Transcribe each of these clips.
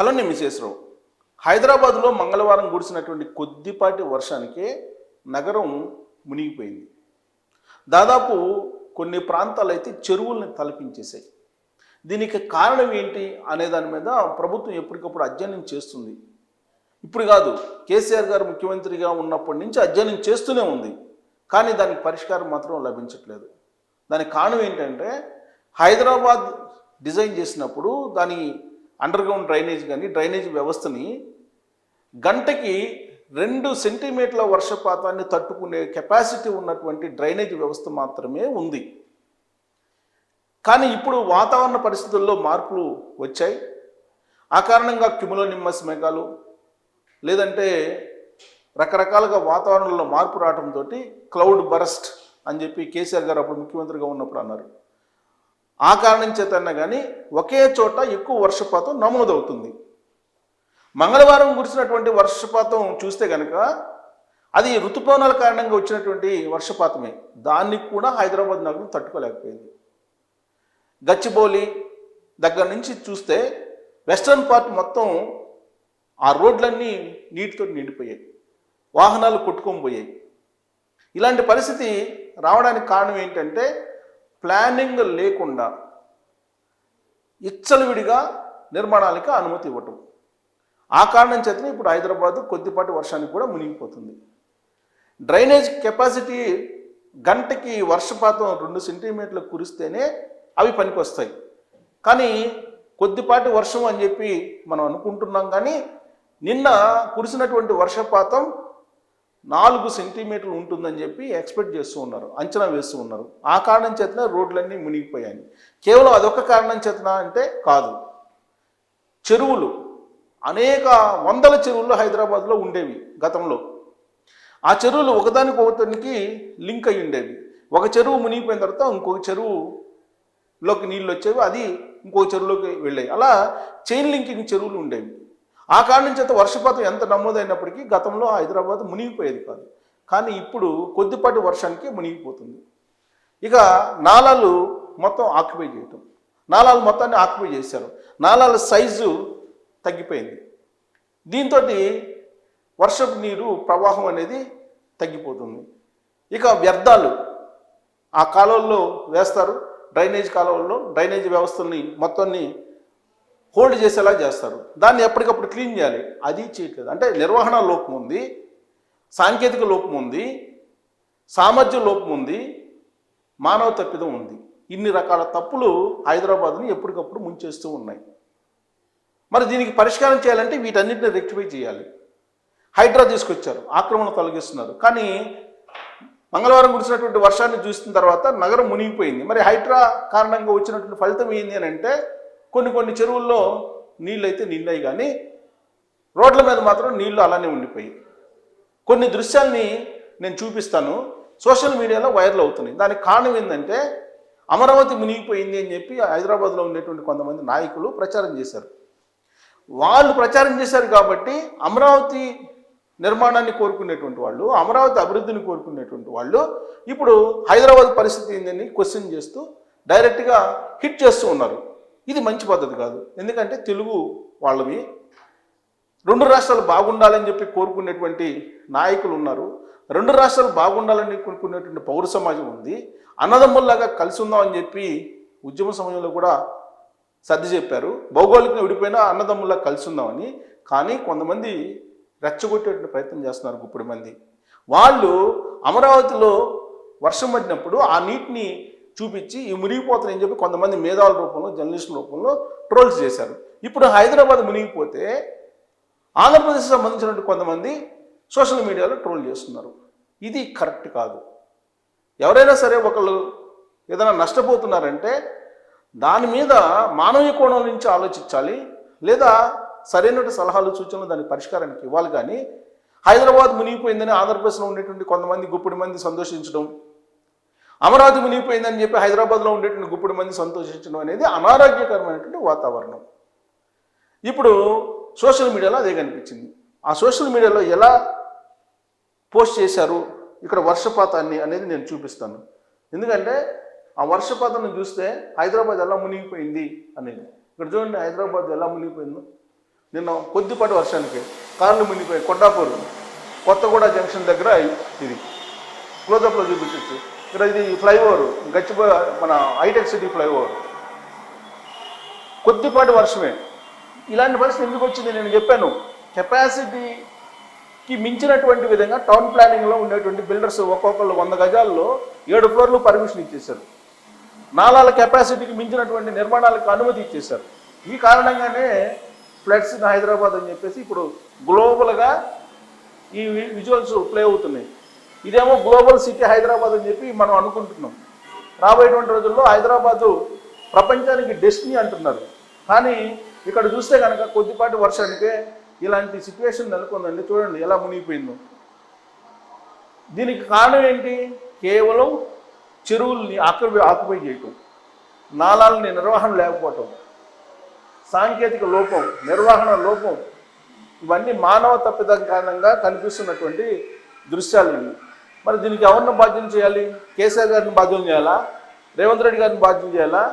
Hello నేను మిసేశ్వరరావు. హైదరాబాద్లో మంగళవారం కురిసినటువంటి కొద్దిపాటి వర్షానికే నగరం మునిగిపోయింది. దాదాపు కొన్ని ప్రాంతాలు అయితే చెరువుల్ని తలపించేశాయి. దీనికి కారణం ఏంటి అనే దాని మీద ప్రభుత్వం ఎప్పటికప్పుడు అధ్యయనం చేస్తుంది. ఇప్పుడు కాదు, కేసీఆర్ గారు ముఖ్యమంత్రిగా ఉన్నప్పటి నుంచి అధ్యయనం చేస్తూనే ఉంది. కానీ దానికి పరిష్కారం మాత్రం లభించట్లేదు. దానికి కారణం ఏంటంటే హైదరాబాద్ డిజైన్ చేసినప్పుడు దాని అండర్గ్రౌండ్ డ్రైనేజ్ కానీ డ్రైనేజ్ వ్యవస్థని గంటకి 2 సెంటీమీటర్ల వర్షపాతాన్ని తట్టుకునే కెపాసిటీ ఉన్నటువంటి డ్రైనేజ్ వ్యవస్థ మాత్రమే ఉంది. కానీ ఇప్పుడు వాతావరణ పరిస్థితుల్లో మార్పులు వచ్చాయి. ఆ కారణంగా క్యుములోనింబస్ మేఘాలు లేదంటే రకరకాలుగా వాతావరణంలో మార్పు రావడంతో క్లౌడ్ బరస్ట్ అని చెప్పి కేసీఆర్ గారు అప్పుడు ముఖ్యమంత్రిగా ఉన్నప్పుడు అన్నారు. ఆ కారణం చేతన్నా కానీ ఒకే చోట ఎక్కువ వర్షపాతం నమోదవుతుంది. మంగళవారం కురిసినటువంటి వర్షపాతం చూస్తే కనుక అది ఋతుపవనాల కారణంగా వచ్చినటువంటి వర్షపాతమే. దాన్ని కూడా హైదరాబాద్ నగరం తట్టుకోలేకపోయింది. గచ్చిబౌలి దగ్గర నుంచి చూస్తే వెస్టర్న్ పార్ట్ మొత్తం ఆ రోడ్లన్నీ నీటితో నిండిపోయాయి, వాహనాలు కొట్టుకొని పోయాయి. ఇలాంటి పరిస్థితి రావడానికి కారణం ఏంటంటే ప్లానింగ్ లేకుండా ఇచ్చలవిడిగా నిర్మాణాలకి అనుమతి ఇవ్వటం. ఆ కారణం చేతనే ఇప్పుడు హైదరాబాద్ కొద్దిపాటి వర్షానికి కూడా మునిగిపోతుంది. డ్రైనేజ్ కెపాసిటీ గంటకి వర్షపాతం 2 సెంటీమీటర్లు కురిస్తేనే అవి పనికొస్తాయి. కానీ కొద్దిపాటి వర్షం అని చెప్పి మనం అనుకుంటున్నాం. కానీ నిన్న కురిసినటువంటి వర్షపాతం 4 సెంటీమీటర్లు ఉంటుందని చెప్పి ఎక్స్పెక్ట్ చేస్తూ ఉన్నారు, అంచనా వేస్తూ ఉన్నారు. ఆ కారణం చేతనే రోడ్లన్నీ మునిగిపోయాయి. కేవలం అదొక కారణం చేతన అంటే కాదు. చెరువులు అనేక వందల చెరువులు హైదరాబాద్లో ఉండేవి గతంలో. ఆ చెరువులు ఒకదానికి లింక్ అయి ఉండేవి. ఒక చెరువు మునిగిపోయిన తర్వాత ఇంకొక చెరువులోకి నీళ్ళు వచ్చేవి, అది ఇంకొక చెరువులోకి వెళ్ళాయి. అలా చైన్ లింకింగ్ చెరువులు ఉండేవి. ఆ కారణం చేత వర్షపాతం ఎంత నమోదైనప్పటికీ గతంలో హైదరాబాద్ మునిగిపోయేది కాదు. కానీ ఇప్పుడు కొద్దిపాటి వర్షానికి మునిగిపోతుంది. ఇక నాలాలు మొత్తం ఆక్యుపై చేయటం, నాలాలు మొత్తాన్ని ఆక్యుపై చేశారు. నాలాల సైజు తగ్గిపోయింది. దీంతో వర్షపు నీరు ప్రవాహం అనేది తగ్గిపోతుంది. ఇక వ్యర్థాలు ఆ కాలువల్లో వేస్తారు, డ్రైనేజ్ కాలువల్లో డ్రైనేజ్ వ్యవస్థల్ని మొత్తాన్ని హోల్డ్ చేసేలా చేస్తారు. దాన్ని ఎప్పటికప్పుడు క్లీన్ చేయాలి, అది చేయట్లేదు. అంటే నిర్వహణ లోపం ఉంది, సాంకేతిక లోపం ఉంది, సామర్థ్య లోపం ఉంది, మానవ తప్పిదం ఉంది. ఇన్ని రకాల తప్పులు హైదరాబాద్ని ఎప్పటికప్పుడు ముంచేస్తూ ఉన్నాయి. మరి దీనికి పరిష్కారం చేయాలంటే వీటన్నిటిని రెక్టిఫై చేయాలి. హైడ్రా తీసుకొచ్చారు, ఆక్రమణ తొలగిస్తున్నారు. కానీ మంగళవారం కురిసినటువంటి వర్షాన్ని చూసిన తర్వాత నగరం మునిగిపోయింది. మరి హైడ్రా కారణంగా వచ్చినటువంటి ఫలితం ఏంటి అని అంటే కొన్ని చెరువుల్లో నీళ్ళు అయితే నిండాయి, కానీ రోడ్ల మీద మాత్రం నీళ్లు అలానే ఉండిపోయి. కొన్ని దృశ్యాల్ని నేను చూపిస్తాను, సోషల్ మీడియాలో వైరల్ అవుతున్నాయి. దానికి కారణం ఏంటంటే అమరావతి మునిగిపోయింది అని చెప్పి హైదరాబాద్లో ఉండేటువంటి కొంతమంది నాయకులు ప్రచారం చేశారు. వాళ్ళు ప్రచారం చేశారు కాబట్టి అమరావతి నిర్మాణాన్ని కోరుకునేటువంటి వాళ్ళు, అమరావతి అభివృద్ధిని కోరుకునేటువంటి వాళ్ళు ఇప్పుడు హైదరాబాద్ పరిస్థితి ఏందని క్వశ్చన్ చేస్తూ డైరెక్ట్గా హిట్ చేస్తూ ఉన్నారు. ఇది మంచి పద్ధతి కాదు. ఎందుకంటే తెలుగు వాళ్ళవి 2 రాష్ట్రాలు బాగుండాలని చెప్పి కోరుకునేటువంటి నాయకులు ఉన్నారు, 2 రాష్ట్రాలు బాగుండాలని కోరుకునేటువంటి పౌర సమాజం ఉంది. అన్నదమ్ముల్లాగా కలిసి ఉందామని చెప్పి ఉద్యమ సమయంలో కూడా సర్ది చెప్పారు, భౌగోళికంగా విడిపోయినా అన్నదమ్ముల్లా కలిసి ఉందామని. కానీ కొంతమంది రెచ్చగొట్టేటువంటి ప్రయత్నం చేస్తున్నారు. గుప్పుడు మంది వాళ్ళు అమరావతిలో వర్షం పడినప్పుడు ఆ నీటిని చూపించి ఈ మునిగిపోతాయని చెప్పి కొంతమంది మేధావుల రూపంలో, జర్నలిస్టుల రూపంలో ట్రోల్స్ చేశారు. ఇప్పుడు హైదరాబాద్ మునిగిపోతే ఆంధ్రప్రదేశ్ సంబంధించినటువంటి కొంతమంది సోషల్ మీడియాలో ట్రోల్ చేస్తున్నారు. ఇది కరెక్ట్ కాదు. ఎవరైనా సరే ఒకళ్ళు ఏదైనా నష్టపోతున్నారంటే దాని మీద మానవీయ కోణం నుంచి ఆలోచించాలి, లేదా సరైన సలహాలు సూచనలు దాని పరిష్కారానికి ఇవ్వాలి. కానీ హైదరాబాద్ మునిగిపోయిందని ఆంధ్రప్రదేశ్లో ఉండేటువంటి కొంతమంది గుప్పిడి మంది సంతోషించడం, అమరావతి మునిగిపోయిందని చెప్పి హైదరాబాద్లో ఉండేటువంటి గుప్పిడి మంది సంతోషించడం అనేది అనారోగ్యకరమైనటువంటి వాతావరణం. ఇప్పుడు సోషల్ మీడియాలో అదే కనిపించింది. ఆ సోషల్ మీడియాలో ఎలా పోస్ట్ చేశారు ఇక్కడ వర్షపాతాన్ని అనేది నేను చూపిస్తాను. ఎందుకంటే ఆ వర్షపాతాన్ని చూస్తే హైదరాబాద్ ఎలా మునిగిపోయింది అనేది. ఇక్కడ చూడండి, హైదరాబాద్ ఎలా మునిగిపోయిందో. నిన్న కొద్దిపాటి వర్షానికి కార్లు మునిగిపోయి కొండాపూర్ కొత్తగూడ జంక్షన్ దగ్గర ఇది క్లోజప్లో చూపించచ్చు. ఇక్కడ ఇది ఫ్లైఓవర్ మన హైటెక్ సిటీ ఫ్లైఓవర్, కొద్దిపాటి వర్షమే. ఇలాంటి పరిస్థితి ఎందుకు వచ్చింది? నేను చెప్పాను, కెపాసిటీకి మించినటువంటి విధంగా టౌన్ ప్లానింగ్లో ఉండేటువంటి బిల్డర్స్ ఒక్కొక్కళ్ళు 100 గజాల్లో 7 ఫ్లోర్లు పర్మిషన్ ఇచ్చేశారు. నాలాల కెపాసిటీకి మించినటువంటి నిర్మాణాలకు అనుమతి ఇచ్చేశారు. ఈ కారణంగానే ఫ్లడ్స్ ఇన్ హైదరాబాద్ అని చెప్పేసి ఇప్పుడు గ్లోబల్గా ఈ విజువల్స్ ప్లే అవుతున్నాయి. ఇదేమో గ్లోబల్ సిటీ హైదరాబాద్ అని చెప్పి మనం అనుకుంటున్నాం. రాబోయేటువంటి రోజుల్లో హైదరాబాదు ప్రపంచానికి డెస్టినీ అంటున్నారు. కానీ ఇక్కడ చూస్తే కనుక కొద్దిపాటి వర్షానికే ఇలాంటి సిచ్యువేషన్ నెలకొందండి. చూడండి ఎలా మునిగిపోయిందో. దీనికి కారణం ఏంటి? కేవలం చెరువుల్ని ఆక్యుపై చేయటం, నాలాలని నిర్వహణ లేకపోవటం, సాంకేతిక లోపం, నిర్వహణ లోపం, ఇవన్నీ మానవ తప్పిదం కారణంగా కనిపిస్తున్నటువంటి దృశ్యాలు ఇవి. మరి దీనికి ఎవరిని బాధ్యం చేయాలి? కేసీఆర్ గారిని బాధ్యం చేయాలా? రేవంత్ రెడ్డి గారిని బాధ్యం చేయాలా?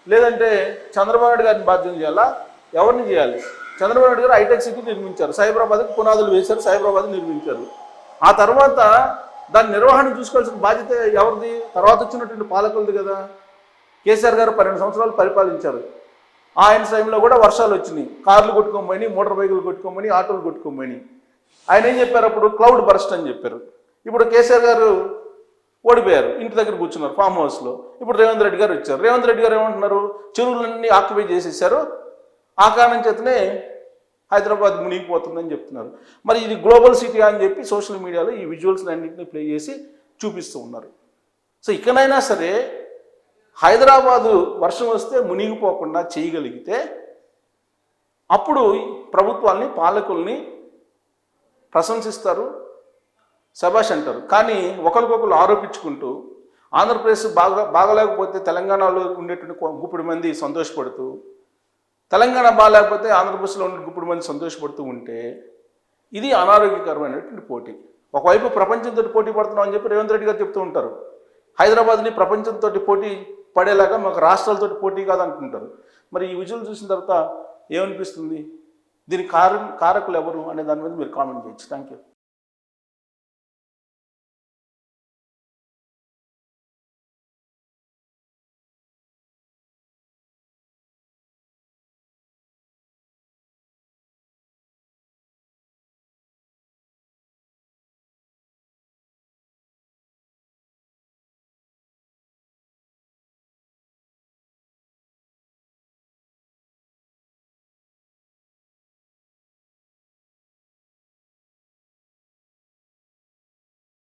లేదంటే చంద్రబాబు నాయుడు గారిని బాధ్యం చేయాలా? ఎవరిని చేయాలి? చంద్రబాబు నాయుడు గారు హైటెక్ సిటీ నిర్మించారు, సైబరాబాద్కి పునాదులు వేశారు, సైబరాబాద్ నిర్మించారు. ఆ తర్వాత దాని నిర్వహణ చూసుకోవాల్సిన బాధ్యత ఎవరిది? తర్వాత వచ్చినటువంటి పాలకులది కదా. కేసీఆర్ గారు 12 సంవత్సరాలు పరిపాలించారు. ఆయన టైంలో కూడా వర్షాలు వచ్చినాయి, కార్లు కొట్టుకోమని, మోటార్ బైకులు కొట్టుకోమని, ఆటోలు కొట్టుకోమని. ఆయన ఏం చెప్పారు అప్పుడు? క్లౌడ్ బర్స్ట్ అని చెప్పారు. ఇప్పుడు కేసీఆర్ గారు ఓడిపోయారు, ఇంటి దగ్గర కూర్చున్నారు ఫామ్ హౌస్లో. ఇప్పుడు రేవంత్ రెడ్డి గారు వచ్చారు. రేవంత్ రెడ్డి గారు ఏమంటున్నారు? చెరువులన్నీ ఆక్యుపై చేసేసారు, ఆ కారణం చేతనే హైదరాబాద్ మునిగిపోతుందని చెప్తున్నారు. మరి ఇది గ్లోబల్ సిటీ అని చెప్పి సోషల్ మీడియాలో ఈ విజువల్స్ అన్నింటినీ ప్లే చేసి చూపిస్తూ ఉన్నారు. సో ఇకనైనా సరే హైదరాబాదు వర్షం వస్తే మునిగిపోకుండా చేయగలిగితే అప్పుడు ప్రభుత్వాల్ని, పాలకుల్ని ప్రశంసిస్తారు, శభాష్ అంటారు. కానీ ఒకరికొకరు ఆరోపించుకుంటూ ఆంధ్రప్రదేశ్ బాగలేకపోతే తెలంగాణలో ఉండేటువంటి గుప్పిడి మంది సంతోషపడుతూ, తెలంగాణ బాగాలేకపోతే ఆంధ్రప్రదేశ్లో ఉండే గుప్పిడి మంది సంతోషపడుతూ ఉంటే ఇది అనారోగ్యకరమైనటువంటి పోటీ. ఒకవైపు ప్రపంచంతో పోటీ పడుతున్నాం అని చెప్పి రేవంత్ రెడ్డి గారు చెప్తూ ఉంటారు. హైదరాబాద్ని ప్రపంచంతో పోటీ పడేలాగా మాకు రాష్ట్రాలతో పోటీ కాదనుకుంటారు. మరి ఈ విజువల్ చూసిన తర్వాత ఏమనిపిస్తుంది? దీనికి కారకులు ఎవరు అనే దాని మీద మీరు కామెంట్ చేయొచ్చు. Thank you.